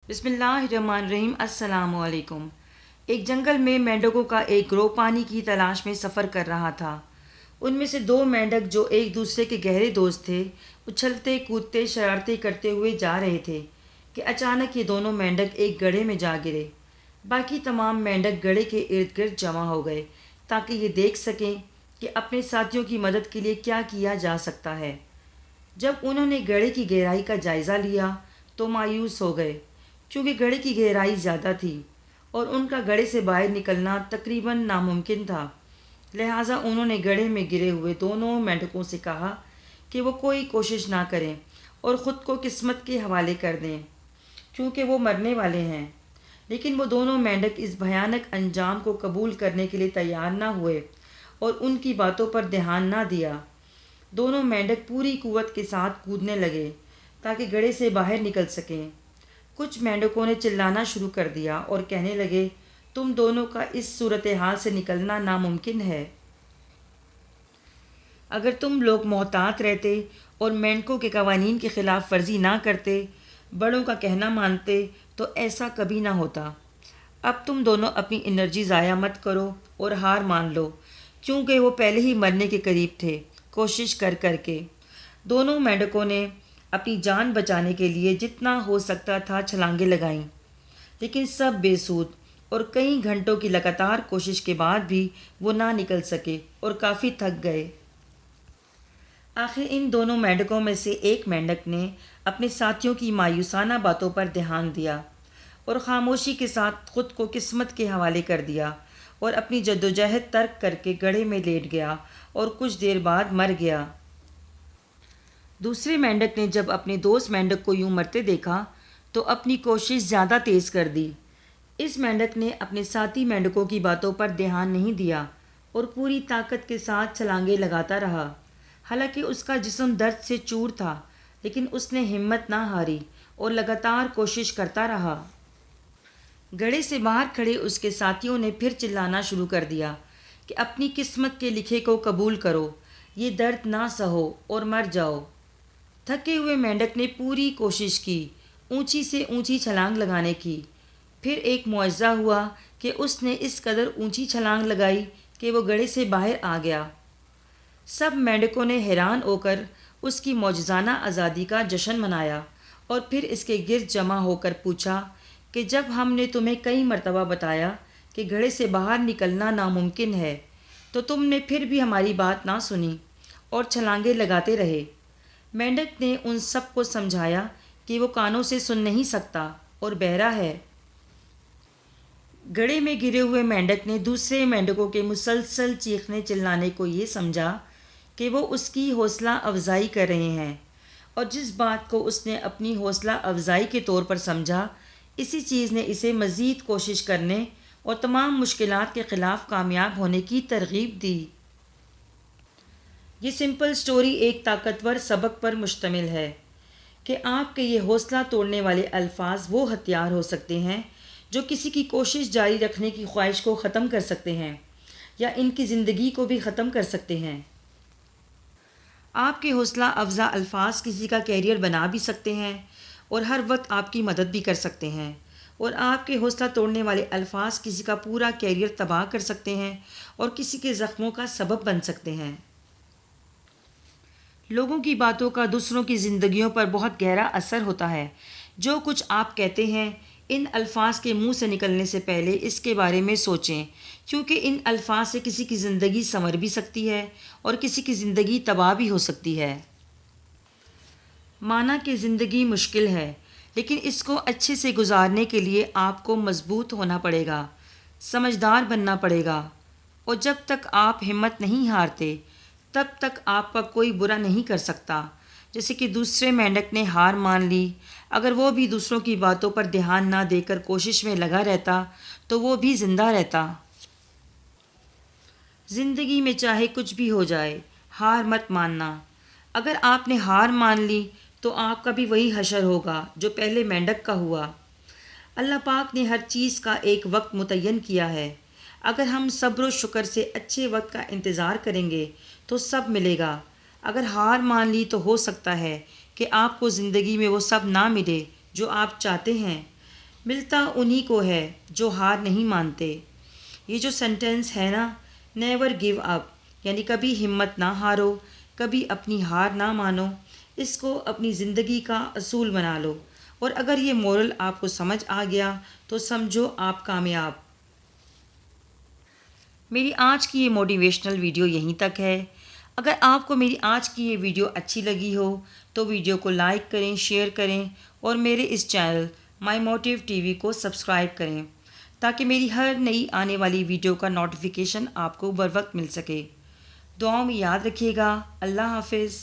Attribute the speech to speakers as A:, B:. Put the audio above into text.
A: بسم اللہ الرحمن الرحیم۔ السلام علیکم۔ ایک جنگل میں مینڈکوں کا ایک گروہ پانی کی تلاش میں سفر کر رہا تھا۔ ان میں سے دو مینڈک جو ایک دوسرے کے گہرے دوست تھے اچھلتے کودتے شرارتیں کرتے ہوئے جا رہے تھے کہ اچانک یہ دونوں مینڈک ایک گڑھے میں جا گرے۔ باقی تمام مینڈک گڑھے کے ارد گرد جمع ہو گئے تاکہ یہ دیکھ سکیں کہ اپنے ساتھیوں کی مدد کے لیے کیا کیا جا سکتا ہے۔ جب انہوں نے گڑھے کی گہرائی کا جائزہ لیا تو مایوس ہو گئے، چونکہ گڑھے کی گہرائی زیادہ تھی اور ان کا گڑھے سے باہر نکلنا تقریباً ناممکن تھا۔ لہٰذا انہوں نے گڑھے میں گرے ہوئے دونوں مینڈکوں سے کہا کہ وہ کوئی کوشش نہ کریں اور خود کو قسمت کے حوالے کر دیں، چونکہ وہ مرنے والے ہیں۔ لیکن وہ دونوں مینڈک اس بھیانک انجام کو قبول کرنے کے لیے تیار نہ ہوئے اور ان کی باتوں پر دھیان نہ دیا۔ دونوں مینڈک پوری قوت کے ساتھ کودنے لگے تاکہ گڑھے سے باہر نکل سکیں۔ کچھ مینڈکوں نے چلانا شروع کر دیا اور کہنے لگے، تم دونوں کا اس صورتحال سے نکلنا ناممکن ہے۔ اگر تم لوگ محتاط رہتے اور مینڈکوں کے قوانین کی خلاف ورزی نہ کرتے، بڑوں کا کہنا مانتے تو ایسا کبھی نہ ہوتا۔ اب تم دونوں اپنی انرجی ضائع مت کرو اور ہار مان لو، چونکہ وہ پہلے ہی مرنے کے قریب تھے۔ کوشش کر کر کے دونوں مینڈکوں نے اپنی جان بچانے کے لیے جتنا ہو سکتا تھا چھلانگیں لگائیں، لیکن سب بے سود اور کئی گھنٹوں کی لگاتار کوشش کے بعد بھی وہ نہ نکل سکے اور کافی تھک گئے۔ آخر ان دونوں مینڈکوں میں سے ایک مینڈک نے اپنے ساتھیوں کی مایوسانہ باتوں پر دھیان دیا اور خاموشی کے ساتھ خود کو قسمت کے حوالے کر دیا اور اپنی جدوجہد ترک کر کے گڑھے میں لیٹ گیا اور کچھ دیر بعد مر گیا۔ دوسرے مینڈک نے جب اپنے دوست مینڈک کو یوں مرتے دیکھا تو اپنی کوشش زیادہ تیز کر دی۔ اس مینڈک نے اپنے ساتھی مینڈکوں کی باتوں پر دھیان نہیں دیا اور پوری طاقت کے ساتھ چھلانگیں لگاتا رہا۔ حالانکہ اس کا جسم درد سے چور تھا، لیکن اس نے ہمت نہ ہاری اور لگاتار کوشش کرتا رہا۔ گڑھے سے باہر کھڑے اس کے ساتھیوں نے پھر چلانا شروع کر دیا کہ اپنی قسمت کے لکھے کو قبول کرو، یہ درد نہ سہو اور مر جاؤ۔ تھکے ہوئے مینڈک نے پوری کوشش کی، اونچی سے اونچی چھلانگ لگانے کی۔ پھر ایک معجزہ ہوا کہ اس نے اس قدر اونچی چھلانگ لگائی کہ وہ گڑھے سے باہر آ گیا۔ سب مینڈکوں نے حیران ہو کر اس کی معجزانہ آزادی کا جشن منایا اور پھر اس کے گرد جمع ہو کر پوچھا کہ جب ہم نے تمہیں کئی مرتبہ بتایا کہ گڑھے سے باہر نکلنا ناممکن ہے تو تم نے پھر بھی ہماری بات نہ سنی اور چھلانگیں لگاتے رہے۔ مینڈک نے ان سب کو سمجھایا کہ وہ کانوں سے سن نہیں سکتا اور بہرا ہے۔ گڑھے میں گرے ہوئے مینڈک نے دوسرے مینڈکوں کے مسلسل چیخنے چلانے کو یہ سمجھا کہ وہ اس کی حوصلہ افزائی کر رہے ہیں، اور جس بات کو اس نے اپنی حوصلہ افزائی کے طور پر سمجھا، اسی چیز نے اسے مزید کوشش کرنے اور تمام مشکلات کے خلاف کامیاب ہونے کی ترغیب دی۔ یہ سمپل سٹوری ایک طاقتور سبق پر مشتمل ہے کہ آپ کے یہ حوصلہ توڑنے والے الفاظ وہ ہتھیار ہو سکتے ہیں جو کسی کی کوشش جاری رکھنے کی خواہش کو ختم کر سکتے ہیں یا ان کی زندگی کو بھی ختم کر سکتے ہیں۔ آپ کے حوصلہ افزا الفاظ کسی کا کیریئر بنا بھی سکتے ہیں اور ہر وقت آپ کی مدد بھی کر سکتے ہیں، اور آپ کے حوصلہ توڑنے والے الفاظ کسی کا پورا کیریئر تباہ کر سکتے ہیں اور کسی کے زخموں کا سبب بن سکتے ہیں۔ لوگوں کی باتوں کا دوسروں کی زندگیوں پر بہت گہرا اثر ہوتا ہے۔ جو کچھ آپ کہتے ہیں، ان الفاظ کے منہ سے نکلنے سے پہلے اس کے بارے میں سوچیں، کیونکہ ان الفاظ سے کسی کی زندگی سنور بھی سکتی ہے اور کسی کی زندگی تباہ بھی ہو سکتی ہے۔ مانا کہ زندگی مشکل ہے، لیکن اس کو اچھے سے گزارنے کے لیے آپ کو مضبوط ہونا پڑے گا، سمجھدار بننا پڑے گا، اور جب تک آپ ہمت نہیں ہارتے تب تک آپ کا کوئی برا نہیں کر سکتا۔ جیسے کہ دوسرے مینڈک نے ہار مان لی، اگر وہ بھی دوسروں کی باتوں پر دھیان نہ دے کر کوشش میں لگا رہتا تو وہ بھی زندہ رہتا۔ زندگی میں چاہے کچھ بھی ہو جائے، ہار مت ماننا۔ اگر آپ نے ہار مان لی تو آپ کا بھی وہی حشر ہوگا جو پہلے مینڈک کا ہوا۔ اللہ پاک نے ہر چیز کا ایک وقت متعین کیا ہے۔ اگر ہم صبر و شکر سے اچھے وقت کا انتظار کریں گے تو سب ملے گا۔ اگر ہار مان لی تو ہو سکتا ہے کہ آپ کو زندگی میں وہ سب نہ ملے جو آپ چاہتے ہیں۔ ملتا انہی کو ہے جو ہار نہیں مانتے۔ یہ جو سینٹنس ہے نا، نیور گیو اپ، یعنی کبھی ہمت نہ ہارو، کبھی اپنی ہار نہ مانو، اس کو اپنی زندگی کا اصول بنا لو، اور اگر یہ مورل آپ کو سمجھ آ گیا تو سمجھو آپ کامیاب۔ میری آج کی یہ موٹیویشنل ویڈیو یہیں تک ہے۔ اگر آپ کو میری آج کی یہ ویڈیو اچھی لگی ہو تو ویڈیو کو لائک کریں، شیئر کریں، اور میرے اس چینل مائی موٹیو ٹی وی کو سبسکرائب کریں تاکہ میری ہر نئی آنے والی ویڈیو کا نوٹیفیکیشن آپ کو بر وقت مل سکے۔ دعاؤں میں یاد رکھیے گا۔ اللہ حافظ۔